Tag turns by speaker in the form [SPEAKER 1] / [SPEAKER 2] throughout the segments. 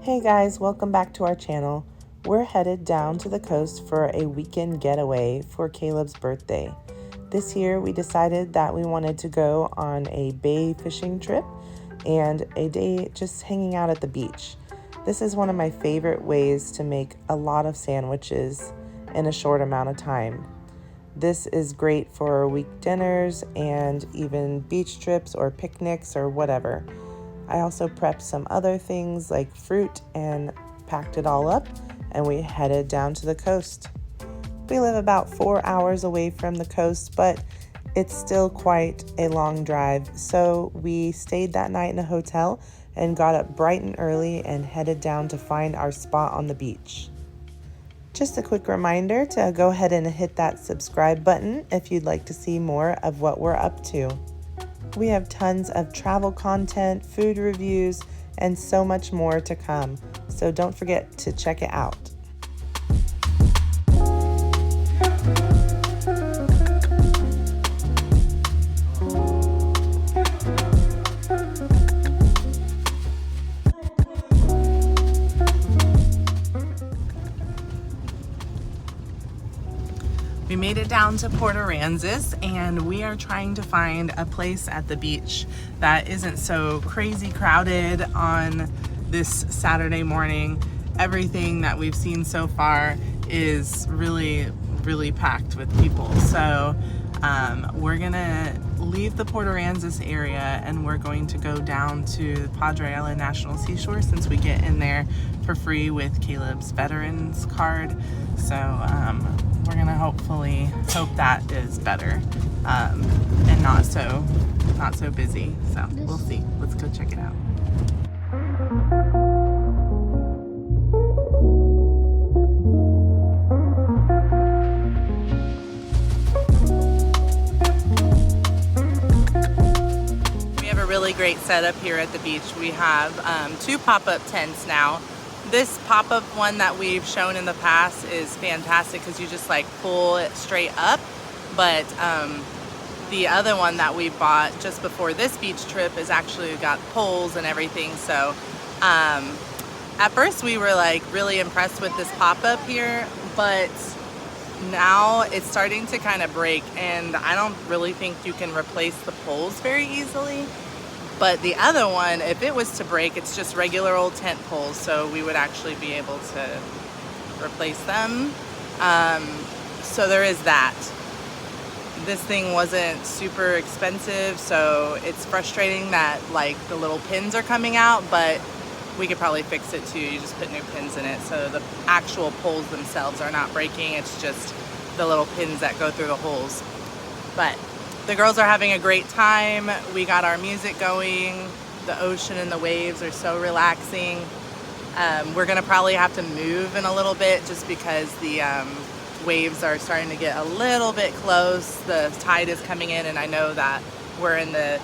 [SPEAKER 1] Hey guys, welcome back to our channel. We're headed down to the coast for a weekend getaway for Caleb's birthday. This year we decided that we wanted to go on a bay fishing trip and a day just hanging out at the beach. This is one of my favorite ways to make a lot of sandwiches in a short amount of time. This is great for week dinners and even beach trips or picnics or whatever. I also prepped some other things like fruit and packed it all up, and we headed down to the coast. We live about 4 hours away from the coast, but it's still quite a long drive, so we stayed that night in a hotel and got up bright and early and headed down to find our spot on the beach. Just a quick reminder to go ahead and hit that subscribe button if you'd like to see more of what we're up to. We have tons of travel content, food reviews, and so much more to come, so don't forget to check it out. We made it down to Port Aransas, and we are trying to find a place at the beach that isn't so crazy crowded on this Saturday morning. Everything that we've seen so far is really packed with people. So we're gonna leave the Port Aransas area and we're going to go down to the Padre Island National Seashore since we get in there for free with Caleb's veterans card. So we're gonna hope that is better and not so busy. So we'll see. Let's go check it out. We have a really great setup here at the beach. We have 2 pop-up tents now. This pop-up one that we've shown in the past is fantastic because you just like pull it straight up, but the other one that we bought just before this beach trip is actually got poles and everything. So at first we were like really impressed with this pop-up here, but now it's starting to kind of break, and I don't really think you can replace the poles very easily. But the other one, if it was to break, it's just regular old tent poles, so we would actually be able to replace them. So there is that. This thing wasn't super expensive, so it's frustrating that like the little pins are coming out, but we could probably fix it too. You just put new pins in it, so the actual poles themselves are not breaking. It's just the little pins that go through the holes. But the girls are having a great time. We got our music going. The ocean and the waves are so relaxing. We're gonna probably have to move in a little bit just because the waves are starting to get a little bit close. The tide is coming in, and I know that we're in the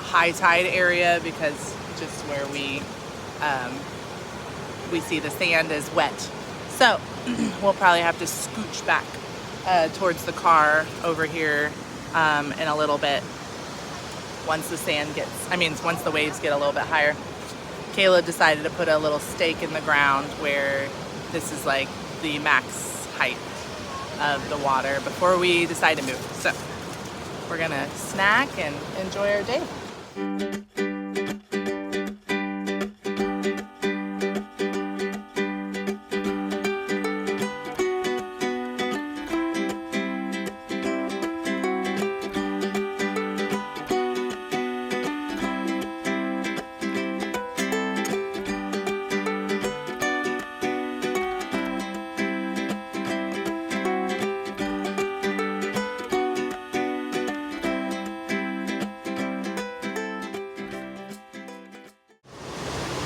[SPEAKER 1] high tide area because just where we see the sand is wet. So we'll probably have to scooch back towards the car over here in a little bit once the waves get a little bit higher. Caleb decided to put a little stake in the ground where this is like the max height of the water before we decide to move. So we're gonna snack and enjoy our day.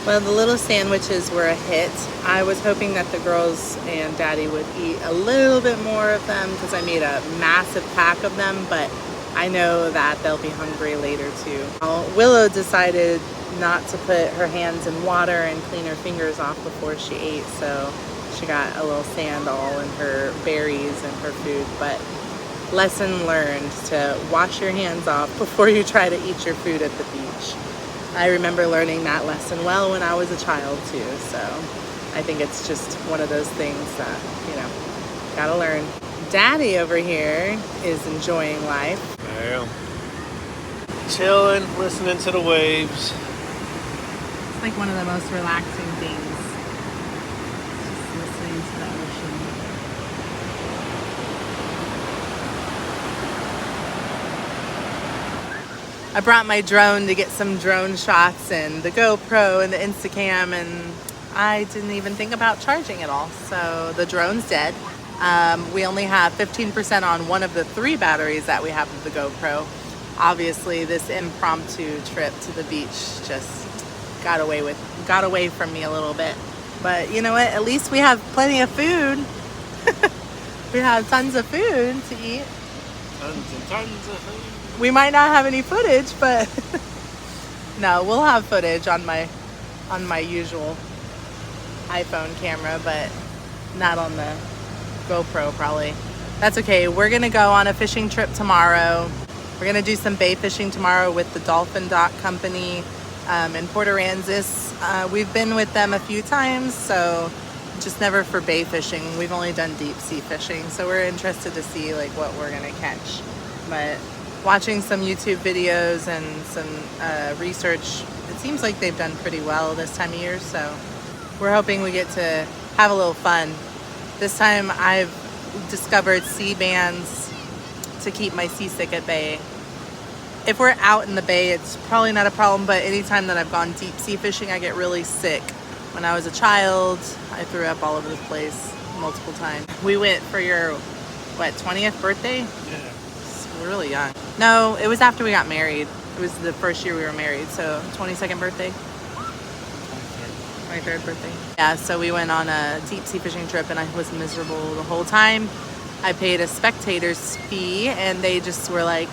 [SPEAKER 1] Well, the little sandwiches were a hit. I was hoping that the girls and Daddy would eat a little bit more of them because I made a massive pack of them, but I know that they'll be hungry later too. Willow decided not to put her hands in water and clean her fingers off before she ate, so she got a little sand all in her berries and her food. But lesson learned to wash your hands off before you try to eat your food at the beach. I remember learning that lesson well when I was a child too. So I think it's just one of those things that, you know, gotta learn. Daddy over here is enjoying life.
[SPEAKER 2] I am. Chilling, listening to the waves.
[SPEAKER 1] It's like one of the most relaxing things. Just listening to the ocean. I brought my drone to get some drone shots and the GoPro and the Instacam, and I didn't even think about charging it all. So the drone's dead. We only have 15% on one of the 3 batteries that we have of the GoPro. Obviously, this impromptu trip to the beach just got away from me a little bit. But you know what? At least we have plenty of food. We have tons of food to eat.
[SPEAKER 2] Tons and tons of food.
[SPEAKER 1] We might not have any footage, but no, we'll have footage on my usual iPhone camera, but not on the GoPro probably. That's okay. We're gonna go on a fishing trip tomorrow. We're gonna do some bay fishing tomorrow with the Dolphin Dock company in Port Aransas. We've been with them a few times, so just never for bay fishing. We've only done deep sea fishing, so we're interested to see like what we're gonna catch. But watching some YouTube videos and some research, it seems like they've done pretty well this time of year, so we're hoping we get to have a little fun. This time I've discovered sea bands to keep my seasick at bay. If we're out in the bay, it's probably not a problem, but anytime that I've gone deep sea fishing, I get really sick. When I was a child, I threw up all over the place multiple times. We went for your, 20th birthday?
[SPEAKER 2] Yeah.
[SPEAKER 1] We're really young. No, it was after we got married. It was the first year we were married, so 22nd birthday? 23rd birthday. Yeah, so we went on a deep sea fishing trip and I was miserable the whole time. I paid a spectator's fee and they just were like,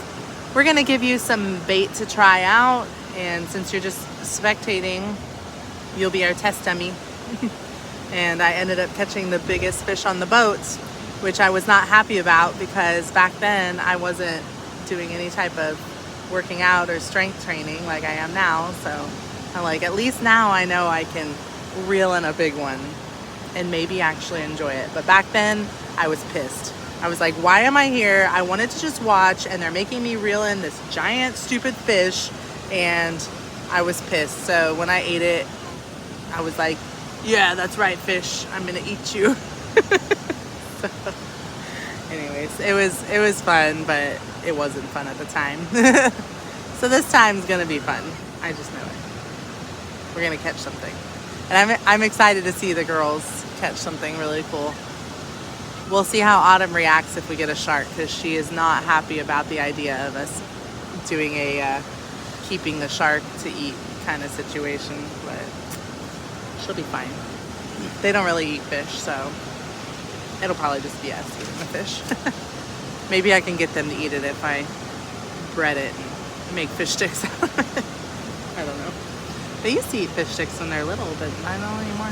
[SPEAKER 1] we're gonna give you some bait to try out, and since you're just spectating, you'll be our test dummy. And I ended up catching the biggest fish on the boat, which I was not happy about because back then I wasn't doing any type of working out or strength training like I am now. So I'm like, at least now I know I can reel in a big one and maybe actually enjoy it. But back then I was pissed. I was like, why am I here? I wanted to just watch and they're making me reel in this giant stupid fish, and I was pissed. So when I ate it, I was like, yeah, that's right, fish. I'm gonna eat you. So, anyways, it was fun, but it wasn't fun at the time. So this time's gonna be fun. I just know it. We're gonna catch something, and I'm excited to see the girls catch something really cool. We'll see how Autumn reacts if we get a shark, because she is not happy about the idea of us doing a keeping the shark to eat kind of situation, but she'll be fine. They don't really eat fish, so it'll probably just be us eating the fish. Maybe I can get them to eat it if I bread it and make fish sticks out of it. I don't know. They used to eat fish sticks when they're little, but I don't anymore.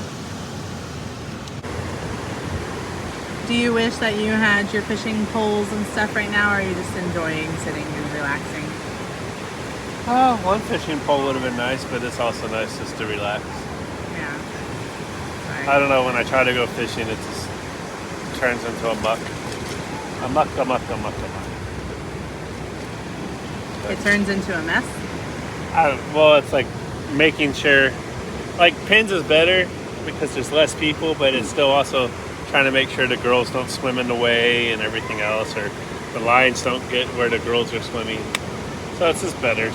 [SPEAKER 1] Do you wish that you had your fishing poles and stuff right now, or are you just enjoying sitting and relaxing?
[SPEAKER 2] Oh, one fishing pole would have been nice, but it's also nice just to relax.
[SPEAKER 1] Yeah. Right.
[SPEAKER 2] I don't know, when I try to go fishing, it just turns into a muck. A muck.
[SPEAKER 1] It turns into a mess?
[SPEAKER 2] Well, it's like making sure, like pins is better because there's less people, but it's still also trying to make sure the girls don't swim in the way and everything else, or the lines don't get where the girls are swimming. So it's just better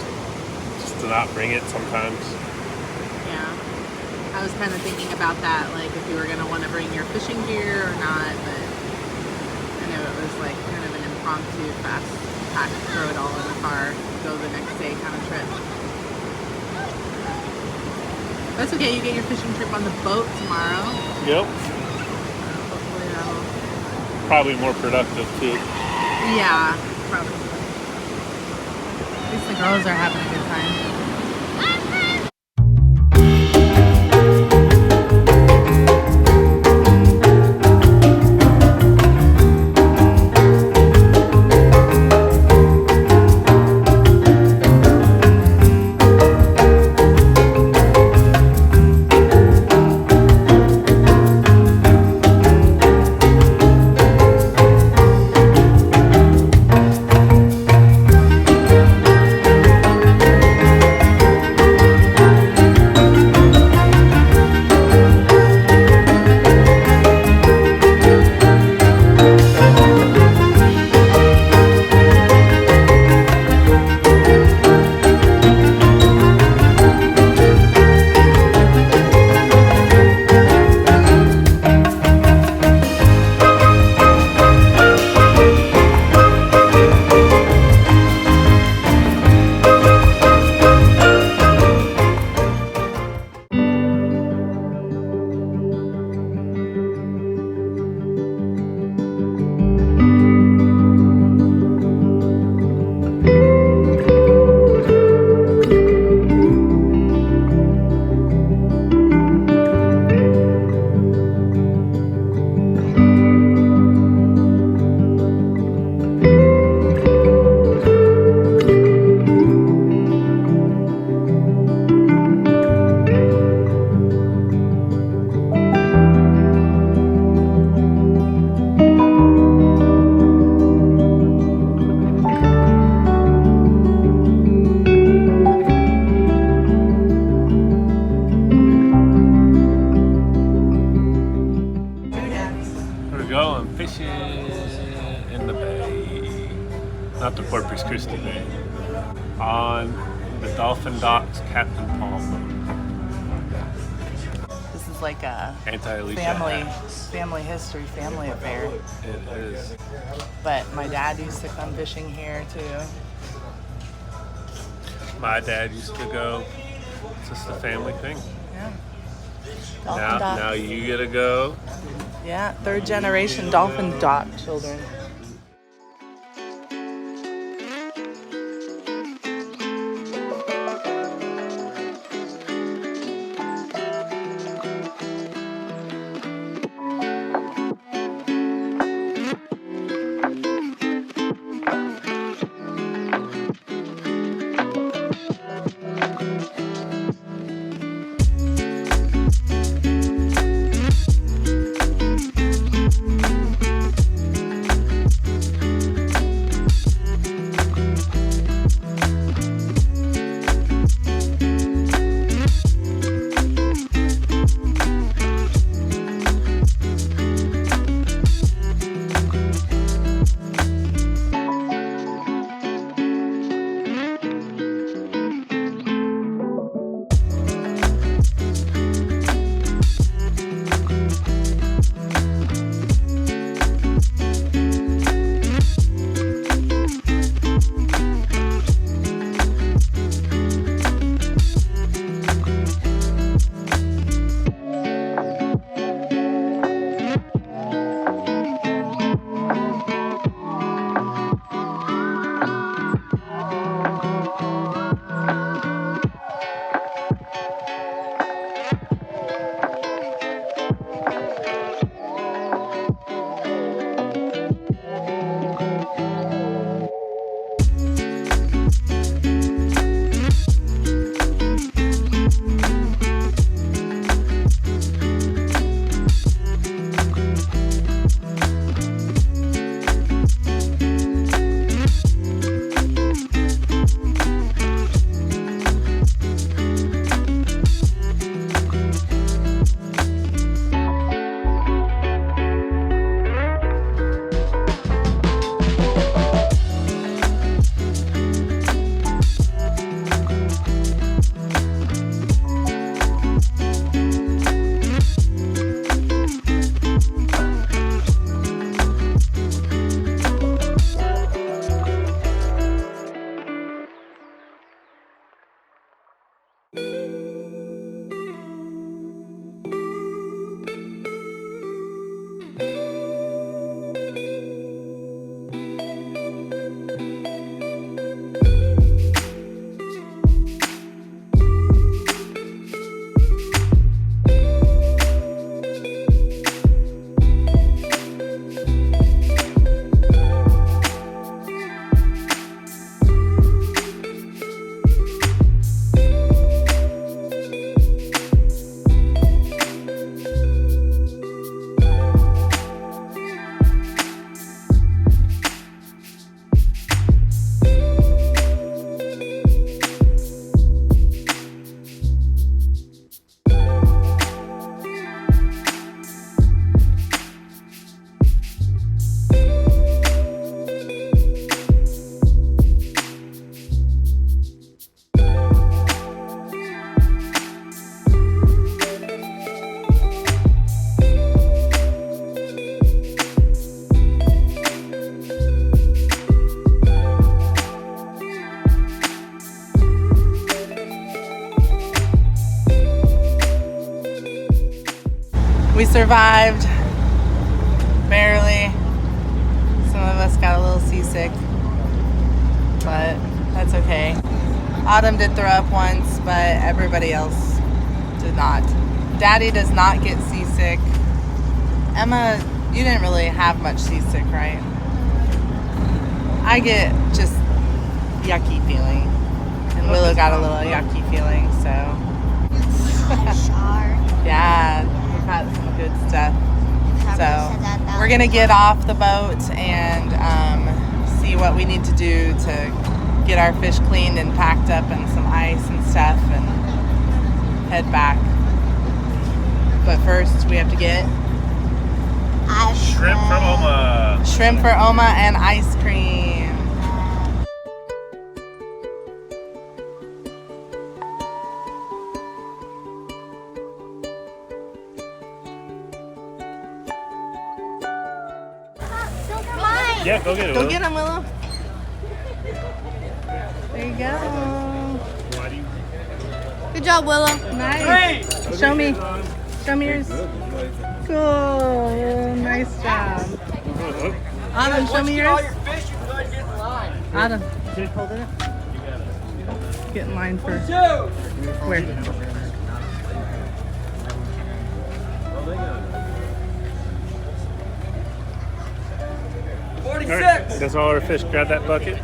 [SPEAKER 2] just to not bring it sometimes.
[SPEAKER 1] Yeah. I was kind of thinking about that, like if you were going to want to bring your fishing gear or not, but I know it was like kind of an impromptu fast pack, throw it all in the car, go the next day kind of trip. That's okay, you get your fishing trip on the boat tomorrow.
[SPEAKER 2] Yep.
[SPEAKER 1] Hopefully that'll...
[SPEAKER 2] Probably more productive too.
[SPEAKER 1] Yeah, probably. At least the girls are having a good time.
[SPEAKER 2] in the bay, not the Corpus Christi Bay, on the Dolphin Docks Captain Palm
[SPEAKER 1] This is like a
[SPEAKER 2] Anti-Alicia
[SPEAKER 1] family history, family affair.
[SPEAKER 2] It is.
[SPEAKER 1] But my dad used to come fishing here too.
[SPEAKER 2] My dad used to go. It's just a family thing.
[SPEAKER 1] Yeah. Dolphin Dock.
[SPEAKER 2] Now you get to go.
[SPEAKER 1] Yeah, third generation Dolphin Dock children. We survived, barely. Some of us got a little seasick, but that's okay. Autumn did throw up once, but everybody else did not. Daddy does not get seasick. Emma, you didn't really have much seasick, right? I get just yucky feeling. And Willow got a little yucky feeling, so. Yeah, we've had some good stuff. So we're gonna get off the boat and see what we need to do to get our fish cleaned and packed up and some ice and stuff and head back. But first we have to get
[SPEAKER 2] Shrimp for Oma.
[SPEAKER 1] Shrimp for Oma and ice cream.
[SPEAKER 2] Yeah, go get it.
[SPEAKER 1] Go
[SPEAKER 2] Willow.
[SPEAKER 1] get him, Willow. There you go.
[SPEAKER 3] Good job, Willow.
[SPEAKER 1] Nice. Show me. Show me yours. Cool. Nice job. Adam, show me yours. Adam, hold it up. Get in line for where?
[SPEAKER 2] All right, that's all our fish. Grab that bucket.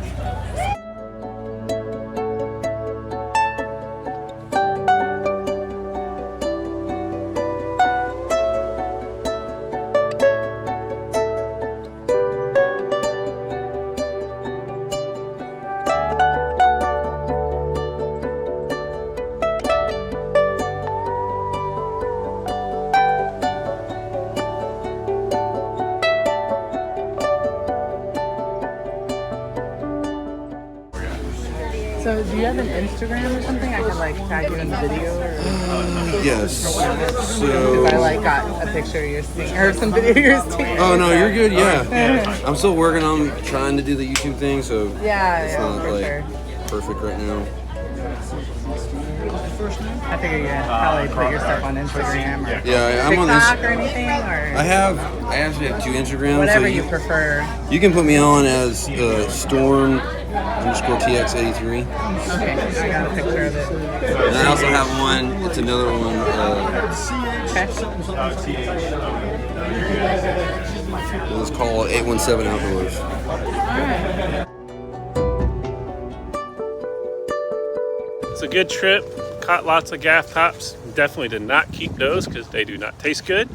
[SPEAKER 1] So, do you have an Instagram or something? I can like tag you in the video, or
[SPEAKER 4] Yes.
[SPEAKER 1] if
[SPEAKER 4] So.
[SPEAKER 1] I like got a picture of your singing or some video of your singing.
[SPEAKER 4] Oh no, you're good. Yeah. I'm still working on trying to do the YouTube thing, so
[SPEAKER 1] Yeah,
[SPEAKER 4] it's
[SPEAKER 1] yeah,
[SPEAKER 4] not
[SPEAKER 1] for
[SPEAKER 4] like
[SPEAKER 1] sure.
[SPEAKER 4] perfect right now.
[SPEAKER 1] I figure you probably put your stuff on Instagram or
[SPEAKER 4] Yeah, I'm on
[SPEAKER 1] TikTok
[SPEAKER 4] this.
[SPEAKER 1] or anything, or
[SPEAKER 4] I actually have 2 Instagrams.
[SPEAKER 1] whatever
[SPEAKER 4] so
[SPEAKER 1] you prefer.
[SPEAKER 4] You can put me on as Storm_TX83.
[SPEAKER 1] Okay, I got a picture of it.
[SPEAKER 4] And I also have one. It's another one.
[SPEAKER 1] Okay.
[SPEAKER 4] It's called 817 Outdoors.
[SPEAKER 1] Alright.
[SPEAKER 2] It's a good trip. Caught lots of gaff tops. Definitely did not keep those because they do not taste good.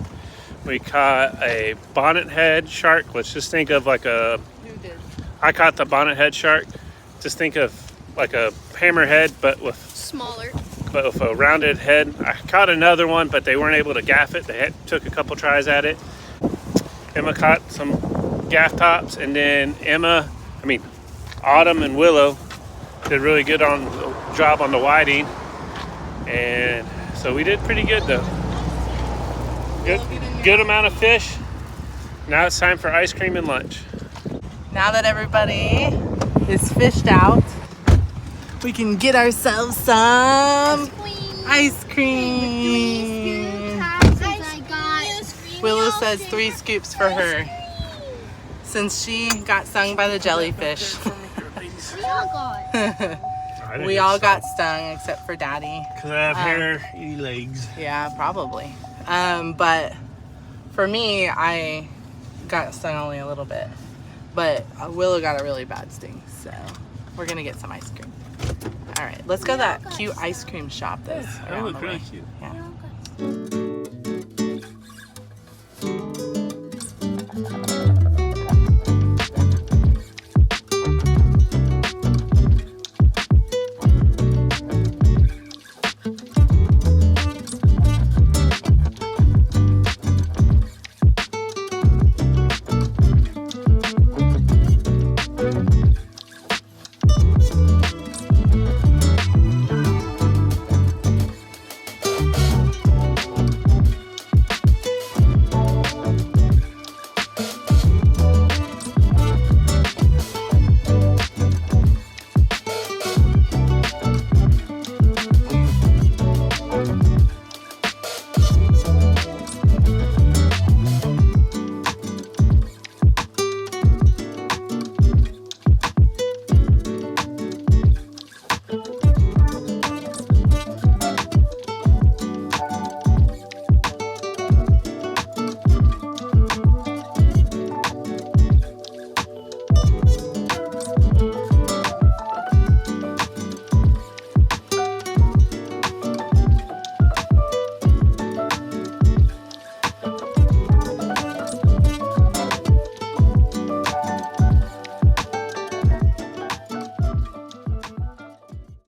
[SPEAKER 2] We caught a bonnet head shark. Let's just think of like a. I caught the bonnet head shark. Just think of like a hammerhead, but with a rounded head. I caught another one, but they weren't able to gaff it. They took a couple tries at it. Emma caught some gaff tops, and then Autumn and Willow did really good job on the whiting, and so we did pretty good though. Good amount of fish. Now it's time for ice cream and lunch.
[SPEAKER 1] Now that everybody is fished out, we can get ourselves some ice cream. Willow says 3 scoops for her since she got stung by the jellyfish. We all got stung except for Daddy.
[SPEAKER 2] Because I have hairy legs.
[SPEAKER 1] Yeah, probably. But for me, I got stung only a little bit. But Willow got a really bad sting, so we're gonna get some ice cream. All right, let's go to that cute ice cream shop that's around the way.
[SPEAKER 2] Cute.
[SPEAKER 1] Yeah.